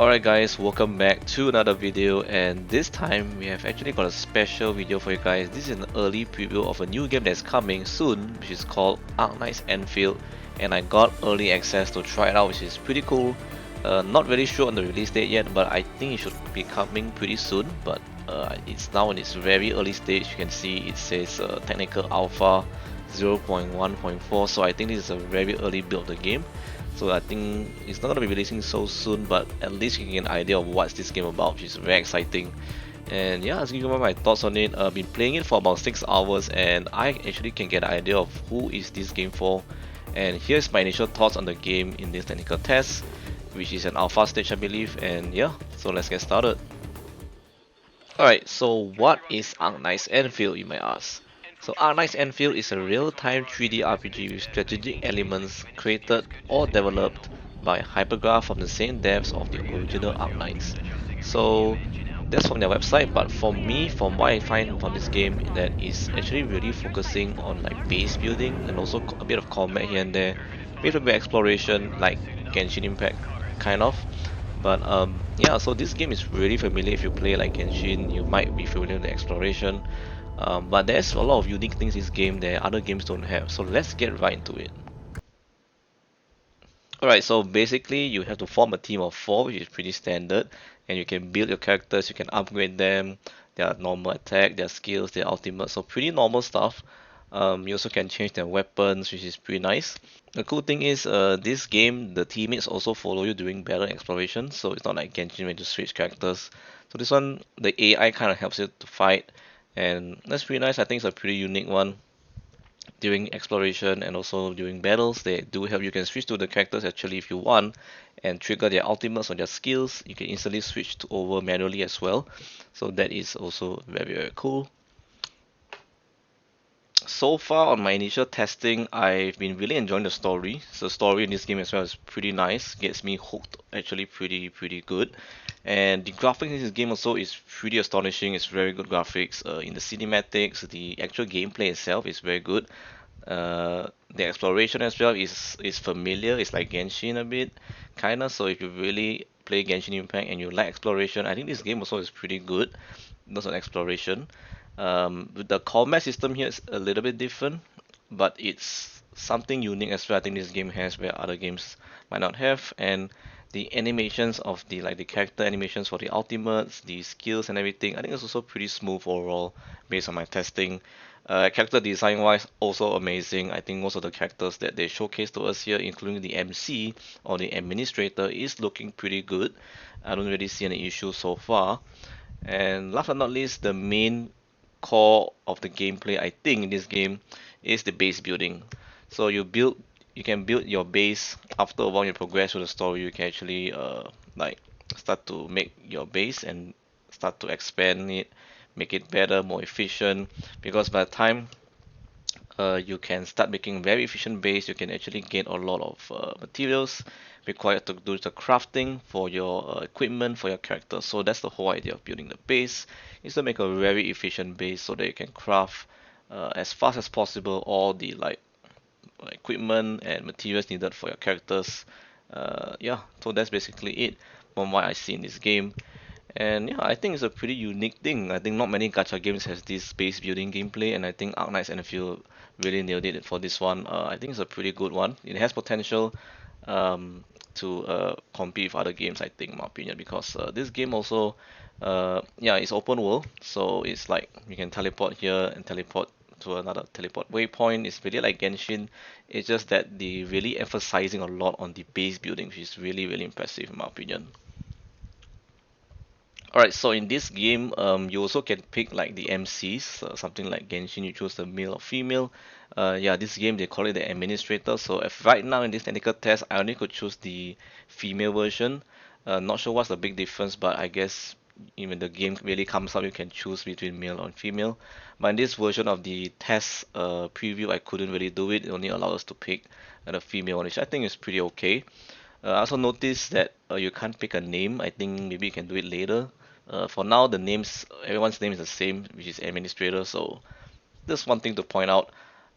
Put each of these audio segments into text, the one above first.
Alright guys, welcome back to another video, and this time we have actually got a special video for you guys. This is an early preview of a new game that's coming soon, which is called Arknights Endfield, and I got early access to try it out, which is pretty cool. Not really sure on the release date yet, but I think it should be coming pretty soon, but it's now in its very early stage. You can see it says technical alpha 0.1.4, so I think this is a very early build of the game. So I think it's not going to be releasing so soon, but at least you can get an idea of what's this game about, which is very exciting. And yeah, I'll give you my thoughts on it. I've been playing it for about 6 hours, and I actually can get an idea of who is this game for. And here's my initial thoughts on the game in this technical test, which is an alpha stage I believe. And yeah, so let's get started. Alright, so what is Arknights Endfield, you may ask? So Arknights Endfield is a real-time 3D RPG with strategic elements created or developed by hypergryph from the same devs of the original Arknights. So that's from their website, but for me, from what I find from this game, that is actually really focusing on like base building and also a bit of combat here and there, a bit of exploration like Genshin Impact kind of. But yeah, so this game is really familiar. If you play like Genshin, you might be familiar with the exploration. But there's a lot of unique things in this game that other games don't have. So let's get right into it. Alright, so basically you have to form a team of 4, which is pretty standard, and you can build your characters, you can upgrade them, their normal attack, their skills, their ultimate, so pretty normal stuff. You also can change their weapons, which is pretty nice. The cool thing is, this game, the teammates also follow you during battle exploration, so it's not like Genshin when you switch characters. So this one, the AI kind of helps you to fight, and that's pretty nice. I think it's a pretty unique one during exploration and also during battles. They do help. You can switch to the characters actually if you want and trigger their ultimates or their skills. You can instantly switch to over manually as well, so that is also very cool. So far on my initial testing, I've been really enjoying the story. So the story in this game as well is pretty nice, gets me hooked actually pretty good. And the graphics in this game also is pretty astonishing. It's very good graphics. In the cinematics, the actual gameplay itself is very good. The exploration as well is familiar. It's like Genshin a bit, kinda. So if you really play Genshin Impact and you like exploration, I think this game also is pretty good. Those on exploration. The combat system here is a little bit different, but it's something unique as well. I think this game has where other games might not have, and the animations of the character animations for the ultimates, the skills and everything, I think it's also pretty smooth overall based on my testing. Character design wise, also amazing. I think most of the characters that they showcase to us here, including the MC or the administrator, is looking pretty good. I don't really see any issues so far. And last but not least, the main core of the gameplay, I think, in this game is the base building. So you can build your base. After a while you progress through the story, you can actually like start to make your base and start to expand it, make it better, more efficient. Because by the time you can start making very efficient base, you can actually get a lot of materials required to do the crafting for your equipment for your character. So that's the whole idea of building the base, is to make a very efficient base so that you can craft as fast as possible all the like equipment and materials needed for your characters. Yeah, so that's basically it from what I see in this game. And yeah, I think it's a pretty unique thing. I think not many gacha games has this base building gameplay, and I think Arknights and Endfield really nailed it for this one. I think it's a pretty good one. It has potential to compete with other games, I think, in my opinion, because this game also, yeah, it's open world, so it's like you can teleport here and teleport to another teleport waypoint. It's really like Genshin. It's just that they really emphasizing a lot on the base building, which is really impressive in my opinion. Alright, so in this game, you also can pick like the MCs, something like Genshin, you choose the male or female. Yeah, this game they call it the administrator. So if right now in this technical test, I only could choose the female version. Not sure what's the big difference, but I guess even the game really comes up, you can choose between male or female. But in this version of the test preview, I couldn't really do it. It only allowed us to pick the female one, which I think is pretty okay. I also noticed that you can't pick a name. I think maybe you can do it later. For now, the names, everyone's name is the same, which is administrator. So that's one thing to point out.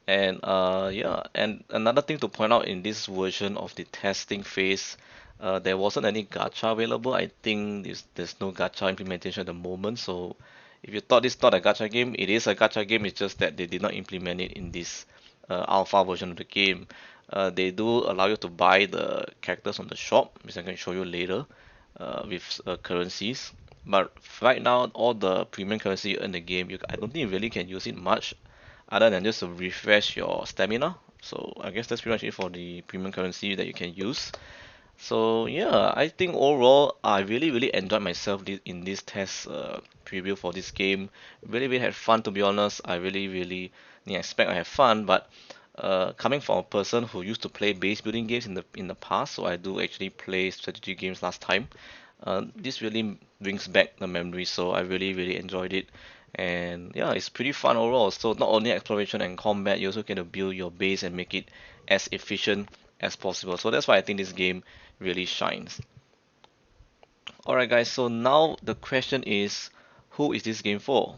And yeah, and another thing to point out in this version of the testing phase, There wasn't any gacha available. I think there's no gacha implementation at the moment. So if you thought it's not a gacha game, it is a gacha game. It's just that they did not implement it in this alpha version of the game. They do allow you to buy the characters on the shop, which I can show you later, with currencies. But right now, all the premium currency in the game, I don't think you really can use it much, other than just to refresh your stamina. So I guess that's pretty much it for the premium currency that you can use. So yeah, I think overall I really enjoyed myself in this test preview for this game. Really had fun, to be honest. I really didn't expect I have fun, but coming from a person who used to play base building games in the past, so I do actually play strategy games last time. This really brings back the memory, so I really enjoyed it. And yeah, it's pretty fun overall. So not only exploration and combat, you also get to build your base and make it as efficient as possible. So that's why I think this game really shines. Alright guys, so now the question is, who is this game for?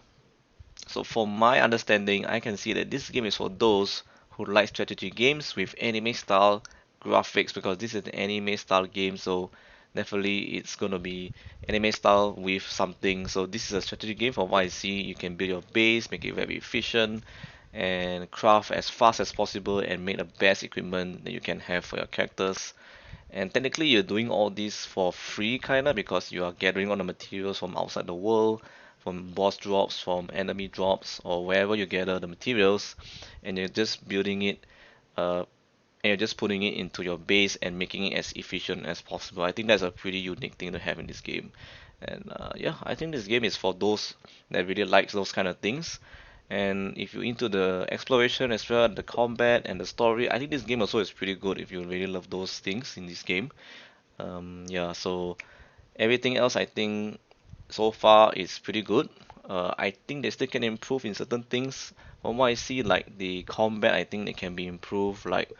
So from my understanding, I can see that this game is for those who like strategy games with anime style graphics, because this is an anime style game, so definitely it's gonna be anime style with something. So this is a strategy game. From what I see, you can build your base, make it very efficient, and craft as fast as possible and make the best equipment that you can have for your characters. And technically you're doing all this for free kinda, because you are gathering all the materials from outside the world, from boss drops, from enemy drops, or wherever you gather the materials, and you're just building it, and you're just putting it into your base and making it as efficient as possible. I think that's a pretty unique thing to have in this game. And yeah, I think this game is for those that really likes those kind of things. And if you're into the exploration as well, the combat and the story, I think this game also is pretty good if you really love those things in this game. Yeah, so everything else I think so far is pretty good. I think they still can improve in certain things. From what I see, like the combat, I think they can be improved. Like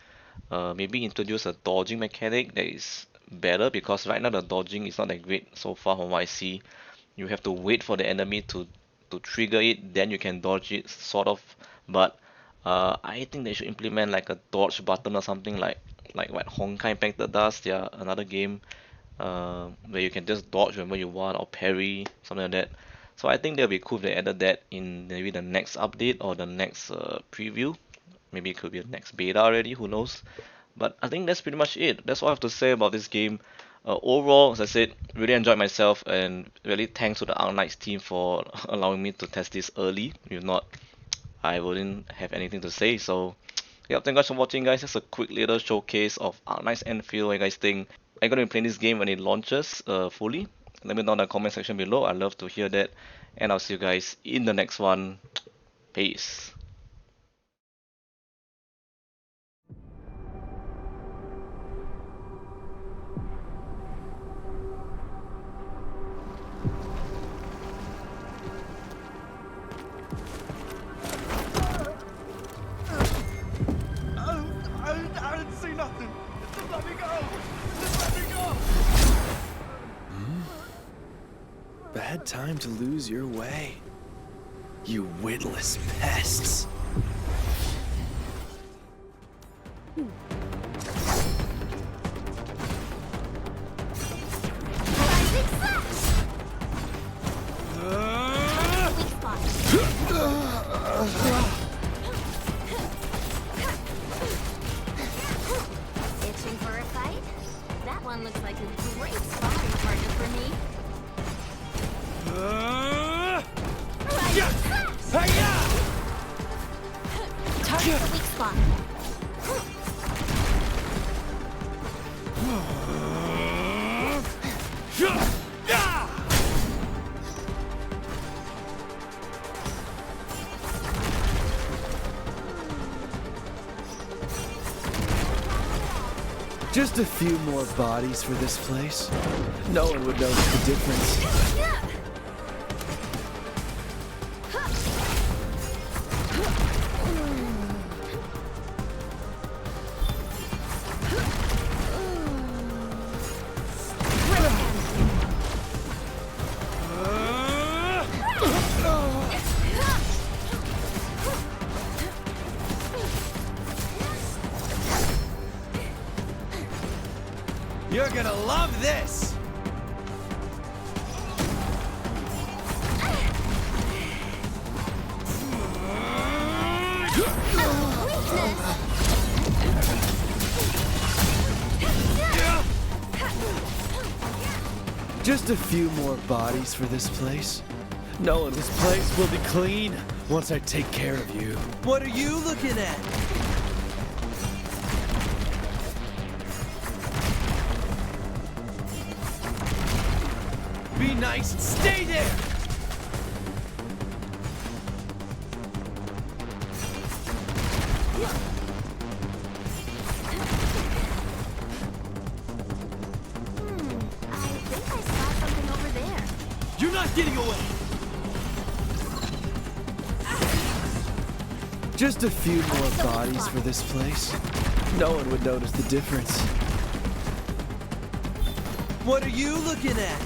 maybe introduce a dodging mechanic that is better, because right now the dodging is not that great so far from what I see. You have to wait for the enemy to trigger it, then you can dodge it, sort of. But I think they should implement like a dodge button or something, like what Honkai Impact does. They are another game where you can just dodge whenever you want, or parry, something like that. So I think that'll be cool if they added that in maybe the next update or the next preview. Maybe it could be the next beta already, who knows. But I think that's pretty much it. That's all I have to say about this game. Overall, as I said, really enjoyed myself, and really thanks to the Arknights team for allowing me to test this early. If not, I wouldn't have anything to say. So, yeah, thank you guys for watching, guys. Just a quick little showcase of Arknights Endfield. What you guys think? Are you going to be playing this game when it launches fully? Let me know in the comment section below. I'd love to hear that. And I'll see you guys in the next one. Peace. I didn't see nothing. Just let me go. Just let me go. Bad time to lose your way. You witless pests. Itching for a fight? That one looks like a great sparring partner for me. Target the weak spot. Just a few more bodies for this place. No one would notice the difference. You're gonna love this! Just a few more bodies for this place. No, this place will be clean once I take care of you. What are you looking at? Be nice and stay there! I think I saw something over there. You're not getting away! Just a few more bodies for this place. No one would notice the difference. What are you looking at?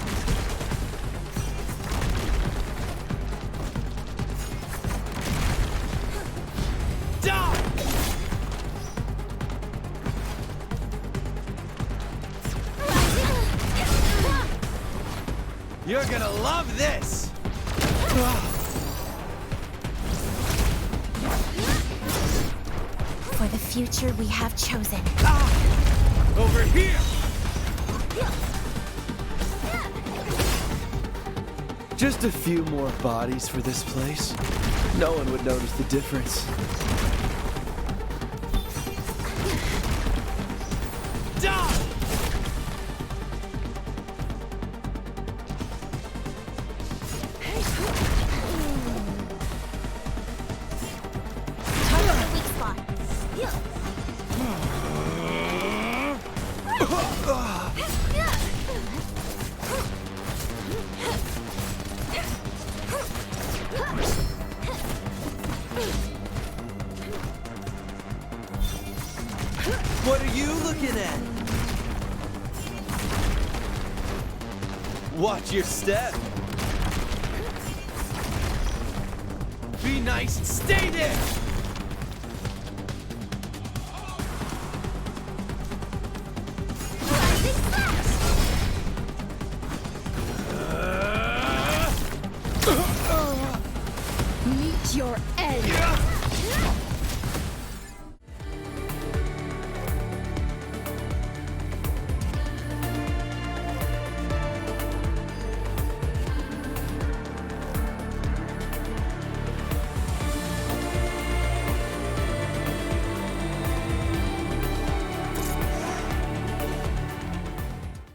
Die! You're gonna love this! For the future we have chosen. Over here! Just a few more bodies for this place. No one would notice the difference. Die! Target the weak spot. What are you looking at? Watch your step. Be nice and stay there!